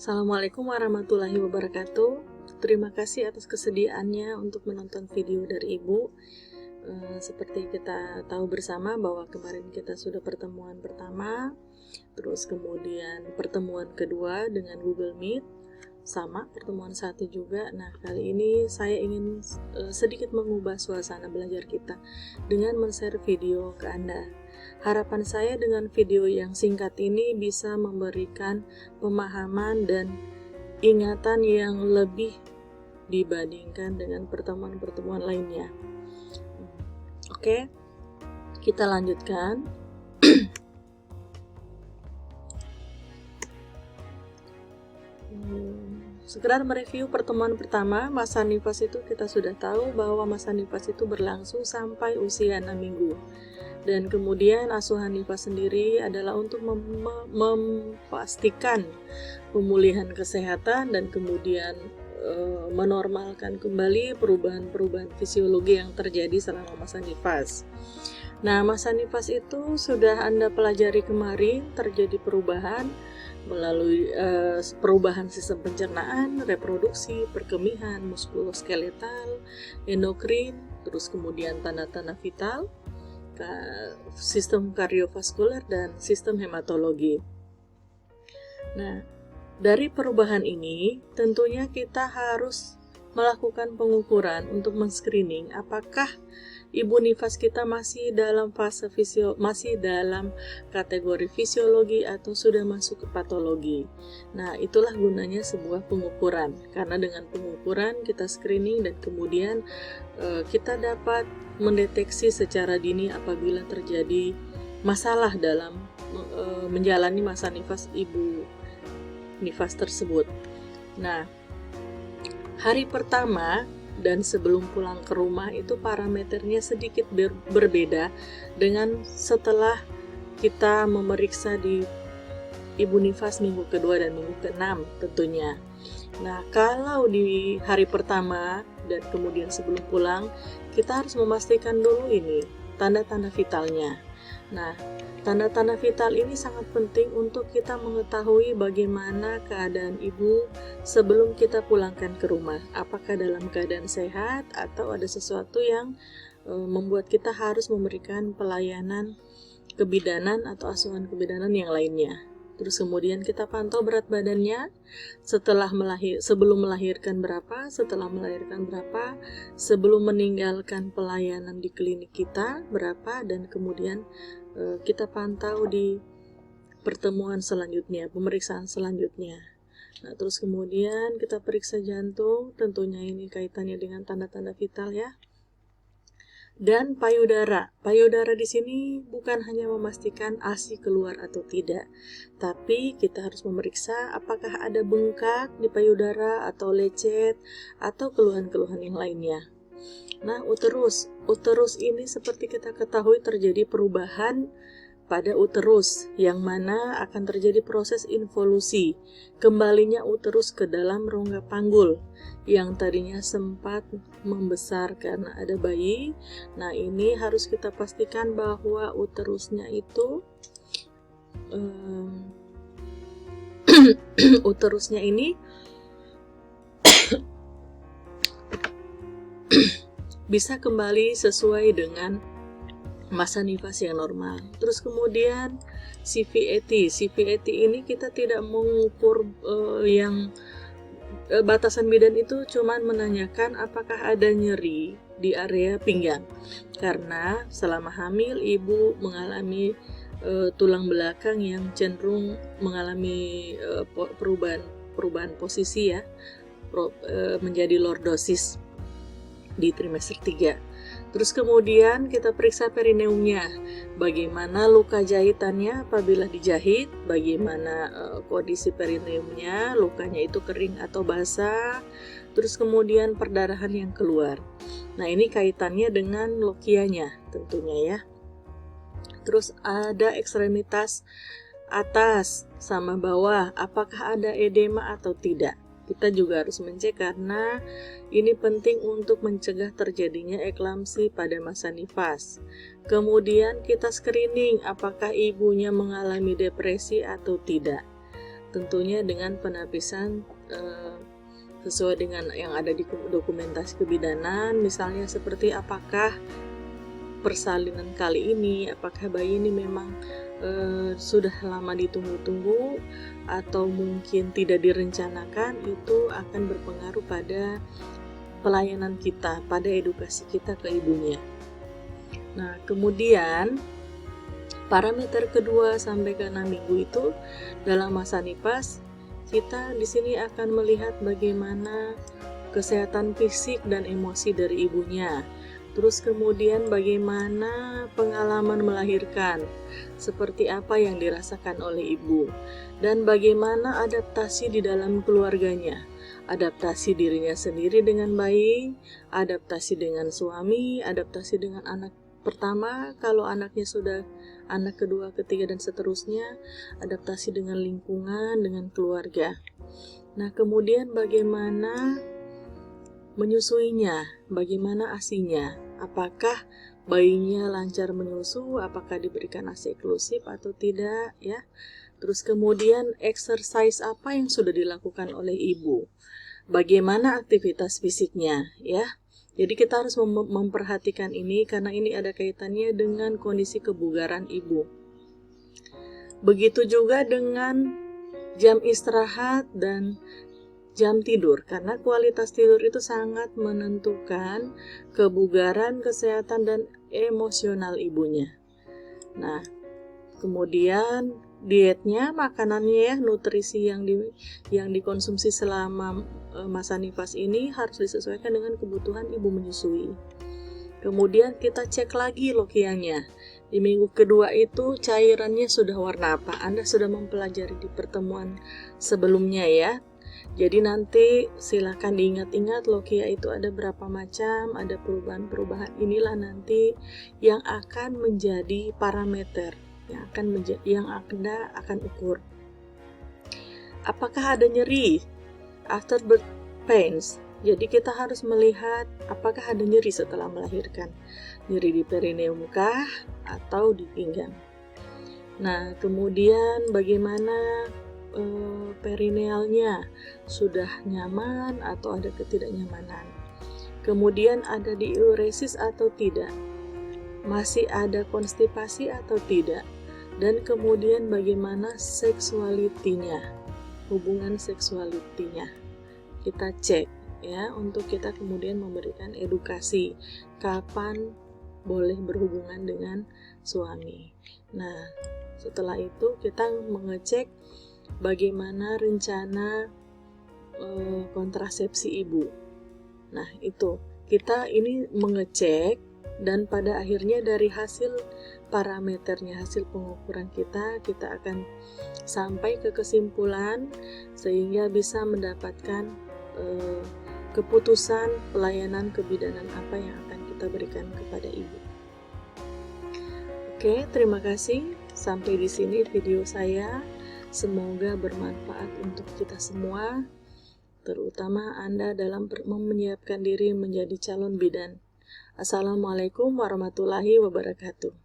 Assalamualaikum warahmatullahi wabarakatuh. Terima kasih atas kesediaannya untuk menonton video dari Ibu. Seperti kita tahu bersama bahwa kemarin kita sudah pertemuan pertama, terus kemudian pertemuan kedua dengan Google Meet, sama pertemuan satu juga. Nah, kali ini saya ingin sedikit mengubah suasana belajar kita dengan men-share video ke Anda. Harapan saya dengan video yang singkat ini bisa memberikan pemahaman dan ingatan yang lebih dibandingkan dengan pertemuan-pertemuan lainnya. Oke, kita lanjutkan. Sekedar mereview pertemuan pertama, masa nifas itu kita sudah tahu bahwa masa nifas itu berlangsung sampai usia 6 minggu. Dan kemudian asuhan nifas sendiri adalah untuk memastikan pemulihan kesehatan dan kemudian menormalkan kembali perubahan-perubahan fisiologi yang terjadi selama masa nifas. Nah, masa nifas itu sudah Anda pelajari kemarin, terjadi perubahan melalui perubahan sistem pencernaan, reproduksi, perkemihan, muskuloskeletal, endokrin, terus kemudian tanda-tanda vital, sistem kardiovaskuler, dan sistem hematologi. Nah, dari perubahan ini tentunya kita harus melakukan pengukuran untuk men-screening apakah ibu nifas kita masih dalam fase masih dalam kategori fisiologi atau sudah masuk ke patologi. Nah, itulah gunanya sebuah pengukuran, karena dengan pengukuran kita screening dan kemudian kita dapat mendeteksi secara dini apabila terjadi masalah dalam menjalani masa nifas ibu nifas tersebut. Nah, hari pertama dan sebelum pulang ke rumah itu parameternya sedikit berbeda dengan setelah kita memeriksa di ibu nifas minggu kedua dan minggu ke-6 tentunya. Nah, kalau di hari pertama dan kemudian sebelum pulang, kita harus memastikan dulu ini tanda-tanda vitalnya. Nah, tanda-tanda vital ini sangat penting untuk kita mengetahui bagaimana keadaan ibu sebelum kita pulangkan ke rumah. Apakah dalam keadaan sehat atau ada sesuatu yang membuat kita harus memberikan pelayanan kebidanan atau asuhan kebidanan yang lainnya. Terus kemudian kita pantau berat badannya sebelum melahirkan berapa, setelah melahirkan berapa, sebelum meninggalkan pelayanan di klinik kita berapa, dan kemudian kita pantau di pertemuan selanjutnya, pemeriksaan selanjutnya. Nah, terus kemudian kita periksa jantung, tentunya ini kaitannya dengan tanda-tanda vital ya. Dan payudara. Payudara di sini bukan hanya memastikan ASI keluar atau tidak, tapi kita harus memeriksa apakah ada bengkak di payudara atau lecet atau keluhan-keluhan yang lainnya. Nah, uterus ini seperti kita ketahui terjadi perubahan pada uterus, yang mana akan terjadi proses involusi, kembalinya uterus ke dalam rongga panggul yang tadinya sempat membesar karena ada bayi. Nah, ini harus kita pastikan bahwa uterusnya itu uterusnya ini bisa kembali sesuai dengan masa nifas yang normal. Terus kemudian CVAT ini kita tidak mengukur yang batasan bidan itu, cuman menanyakan apakah ada nyeri di area pinggang, karena selama hamil ibu mengalami tulang belakang yang cenderung mengalami perubahan posisi ya, menjadi lordosis di trimester 3. Terus kemudian kita periksa perineumnya, bagaimana luka jahitannya apabila dijahit, bagaimana kondisi perineumnya, lukanya itu kering atau basah, terus kemudian perdarahan yang keluar. Nah, ini kaitannya dengan lokianya tentunya ya. Terus ada ekstremitas atas sama bawah, apakah ada edema atau tidak. Kita juga harus mencek karena ini penting untuk mencegah terjadinya eklamsi pada masa nifas. Kemudian kita screening apakah ibunya mengalami depresi atau tidak. tentunya dengan penapisan sesuai dengan yang ada di dokumentasi kebidanan, misalnya seperti apakah persalinan kali ini, apakah bayi ini memang sudah lama ditunggu-tunggu atau mungkin tidak direncanakan, itu akan berpengaruh pada pelayanan kita, pada edukasi kita ke ibunya. Nah, kemudian parameter kedua sampai ke 6 minggu itu dalam masa nifas, kita di sini akan melihat bagaimana kesehatan fisik dan emosi dari ibunya. Terus kemudian bagaimana pengalaman melahirkan, seperti apa yang dirasakan oleh ibu, dan bagaimana adaptasi di dalam keluarganya, adaptasi dirinya sendiri dengan bayi, adaptasi dengan suami, adaptasi dengan anak pertama, kalau anaknya sudah anak kedua, ketiga, dan seterusnya, adaptasi dengan lingkungan, dengan keluarga. Nah, kemudian bagaimana menyusuinya, bagaimana ASI-nya, apakah bayinya lancar menyusu, apakah diberikan ASI eksklusif atau tidak, ya. Terus kemudian exercise apa yang sudah dilakukan oleh ibu, bagaimana aktivitas fisiknya, ya. Jadi kita harus memperhatikan ini karena ini ada kaitannya dengan kondisi kebugaran ibu. Begitu juga dengan jam istirahat dan jam tidur, karena kualitas tidur itu sangat menentukan kebugaran, kesehatan, dan emosional ibunya. Nah, kemudian dietnya, makanannya ya, nutrisi yang dikonsumsi selama masa nifas ini harus disesuaikan dengan kebutuhan ibu menyusui. Kemudian kita cek lagi lokianya. Di minggu kedua itu cairannya sudah warna apa? Anda sudah mempelajari di pertemuan sebelumnya ya. Jadi nanti silakan diingat-ingat lokia itu ada berapa macam, ada perubahan-perubahan. Inilah nanti yang akan menjadi parameter yang Anda akan ukur. Apakah ada nyeri after birth pains? Jadi kita harus melihat apakah ada nyeri setelah melahirkan. Nyeri di perineum kah atau di pinggang. Nah, kemudian bagaimana perinealnya, sudah nyaman atau ada ketidaknyamanan. Kemudian ada diuresis atau tidak, masih ada konstipasi atau tidak, dan kemudian bagaimana seksualitinya, hubungan seksualitinya kita cek ya, untuk kita kemudian memberikan edukasi kapan boleh berhubungan dengan suami. Nah, setelah itu kita mengecek bagaimana rencana kontrasepsi ibu. Nah, itu kita ini mengecek, dan pada akhirnya dari hasil parameternya, hasil pengukuran kita akan sampai ke kesimpulan sehingga bisa mendapatkan keputusan pelayanan kebidanan apa yang akan kita berikan kepada ibu. Oke, terima kasih. Sampai di sini video saya. Semoga bermanfaat untuk kita semua, terutama Anda dalam menyiapkan diri menjadi calon bidan. Assalamualaikum warahmatullahi wabarakatuh.